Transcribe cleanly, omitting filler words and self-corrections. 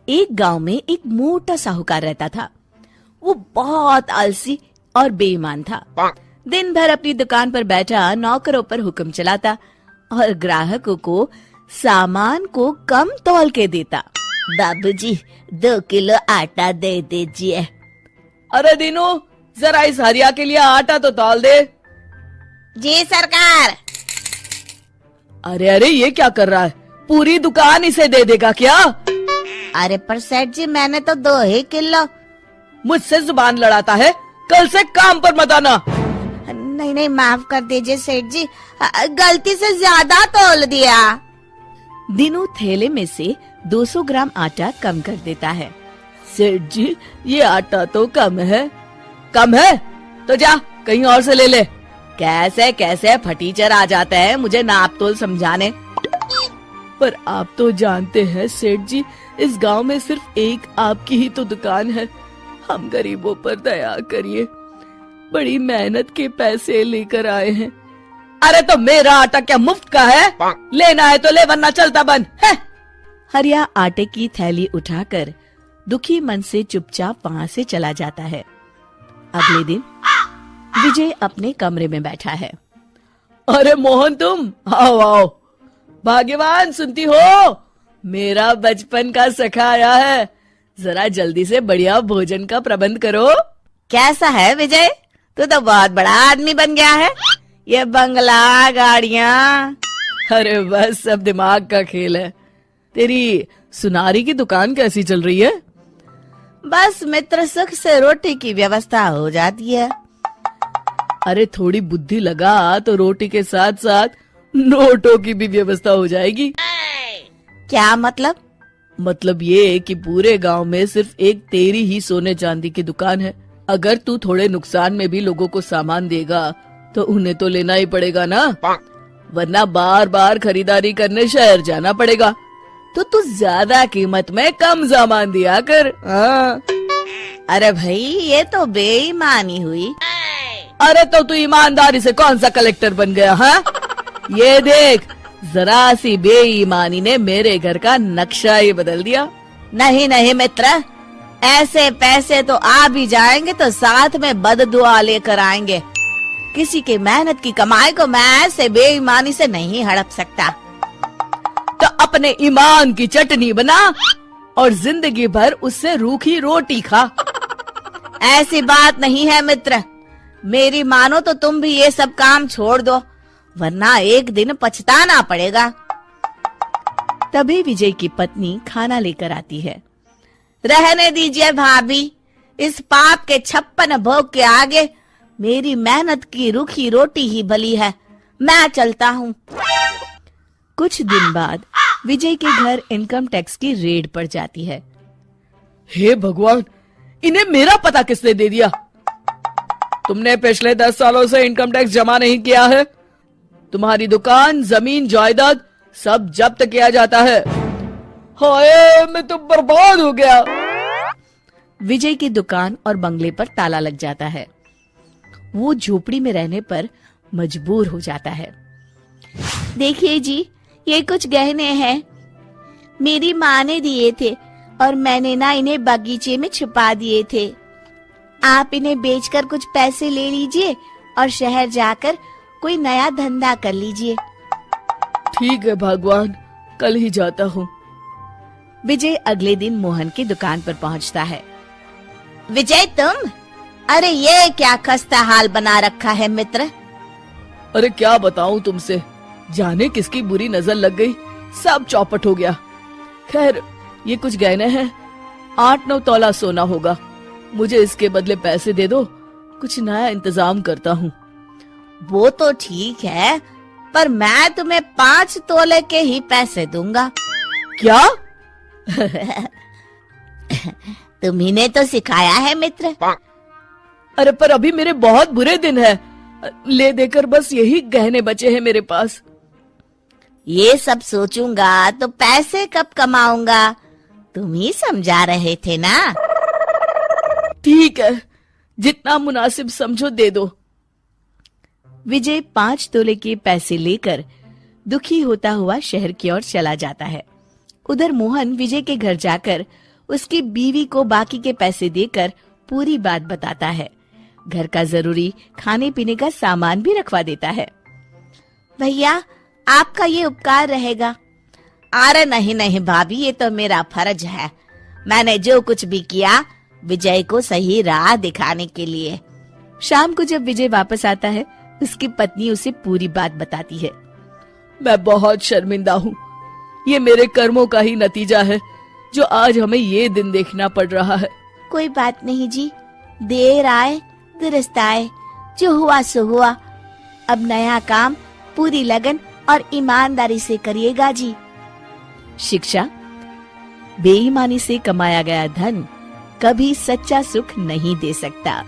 एक गांव में एक मोटा साहूकार रहता था। वो बहुत आलसी और बेईमान था। दिन भर अपनी दुकान पर बैठा नौकरों पर हुक्म चलाता और ग्राहकों को सामान को कम तौल के देता। बाबूजी 2 किलो आटा दे दीजिए। अरे दीनू, जरा इस हरिया के लिए आटा तो तौल दे। जी सरकार। अरे अरे, ये क्या कर रहा है? पूरी दुकान इसे दे देगा क्या? अरे पर सेठ जी, मैंने तो 2 ही किलो। मुझसे जुबान लड़ाता है, कल से काम पर मत आना। नहीं नहीं, माफ कर दीजिए सेठ जी, गलती से ज्यादा तौल दिया। दीनू थैले में से 200 ग्राम आटा कम कर देता है। सेठ जी, ये आटा तो कम है। कम है तो जा कहीं और से ले ले। कैसे कैसे फटीचर आ जाते हैं मुझे नाप तोल समझाने। पर आप तो जानते हैं सेठ जी, इस गांव में सिर्फ एक आपकी ही तो दुकान है। हम गरीबों पर दया करिए, बड़ी मेहनत के पैसे लेकर आए हैं। अरे तो मेरा आटा क्या मुफ्त का है? लेना है तो ले, वरना चलता बंद है। हरिया आटे की थैली उठाकर दुखी मन से चुपचाप वहाँ से चला जाता है। अगले दिन विजय अपने कमरे में बैठा है। अरे मोहन, तुम आओ आओ। भाग्यवान, सुनती हो? मेरा बचपन का सखा आया है। जरा जल्दी से बढ़िया भोजन का प्रबंध करो। कैसा है विजय? तू तो बहुत बड़ा आदमी बन गया है। ये बंगला, गाड़ियाँ। अरे बस सब दिमाग का खेल है। तेरी सुनारी की दुकान कैसी चल रही है? बस मित्र, सुख से रोटी की व्यवस्था हो जाती है। अरे थोड़ी बुद्धि लगा तो रोटी के साथ साथ नोटों की भी व्यवस्था हो जाएगी। क्या मतलब? मतलब ये कि पूरे गांव में सिर्फ एक तेरी ही सोने चांदी की दुकान है। अगर तू थोड़े नुकसान में भी लोगों को सामान देगा तो उन्हें तो लेना ही पड़ेगा ना, वरना बार बार खरीदारी करने शहर जाना पड़ेगा। तो तू ज्यादा कीमत में कम सामान दिया कर। अरे भाई, ये तो बेईमानी हुई। अरे तो तू ईमानदारी से कौन सा कलेक्टर बन गया? हाँ, ये देख, जरा सी बेईमानी ने मेरे घर का नक्शा ही बदल दिया। नहीं नहीं मित्र, ऐसे पैसे तो आ भी जाएंगे तो साथ में बददुआ लेकर आएंगे। किसी की मेहनत की कमाई को मैं ऐसे बेईमानी से नहीं हड़प सकता। तो अपने ईमान की चटनी बना और जिंदगी भर उससे रूखी रोटी खा। ऐसी बात नहीं है मित्र, मेरी मानो तो तुम भी ये सब काम छोड़ दो, वरना एक दिन पछताना पड़ेगा। तभी विजय की पत्नी खाना लेकर आती है। रहने दीजिए भाभी, इस पाप के 56 भोग के आगे मेरी मेहनत की रूखी रोटी ही भली है। मैं चलता हूँ। कुछ दिन बाद विजय के घर इनकम टैक्स की रेड पड़ जाती है। हे भगवान, इन्हें मेरा पता किसने दे दिया? तुमने पिछले 10 सालों से इनकम टैक्स जमा नहीं किया है। तुम्हारी दुकान, जमीन, जायदाद सब जब्त किया जाता है। हाय, मैं तो बर्बाद हो गया। विजय की दुकान और बंगले पर ताला लग जाता है। वो झोपड़ी में रहने पर मजबूर हो जाता है। देखिए जी, ये कुछ गहने हैं, मेरी माँ ने दिए थे और मैंने ना इन्हें बगीचे में छुपा दिए थे। आप इन्हें बेचकर कुछ पैसे ले लीजिए और शहर जाकर कोई नया धंधा कर लीजिए। ठीक है भगवान, कल ही जाता हूँ। विजय अगले दिन मोहन की दुकान पर पहुँचता है। विजय तुम? अरे ये क्या खस्ता हाल बना रखा है मित्र। अरे क्या बताऊं तुमसे, जाने किसकी बुरी नजर लग गई, सब चौपट हो गया। खैर, ये कुछ गहने हैं, 8-9 तोला सोना होगा। मुझे इसके बदले पैसे दे दो, कुछ नया इंतजाम करता हूँ। वो तो ठीक है, पर मैं तुम्हें 5 तोले के ही पैसे दूंगा। क्या? तुम्ही ने तो सिखाया है मित्र। अरे पर अभी मेरे बहुत बुरे दिन है, ले देकर बस यही गहने बचे हैं मेरे पास। ये सब सोचूंगा तो पैसे कब कमाऊंगा, तुम ही समझा रहे थे ना। ठीक है, जितना मुनासिब समझो दे दो। विजय 5 तोले के पैसे लेकर दुखी होता हुआ शहर की ओर चला जाता है। उधर मोहन विजय के घर जाकर उसकी बीवी को बाकी के पैसे देकर पूरी बात बताता है। घर का जरूरी खाने पीने का सामान भी रखवा देता है। भैया, आपका ये उपकार रहेगा। अरे नहीं नहीं भाभी, ये तो मेरा फर्ज है। मैंने जो कुछ भी किया विजय को सही राह दिखाने के लिए। शाम को जब विजय वापस आता है, उसकी पत्नी उसे पूरी बात बताती है। मैं बहुत शर्मिंदा हूँ। ये मेरे कर्मों का ही नतीजा है जो आज हमें ये दिन देखना पड़ रहा है। कोई बात नहीं जी, देर आए दुरुस्त आए, जो हुआ सो हुआ। अब नया काम पूरी लगन और ईमानदारी से करिएगा जी। शिक्षा: बेईमानी से कमाया गया धन कभी सच्चा सुख नहीं दे सकता।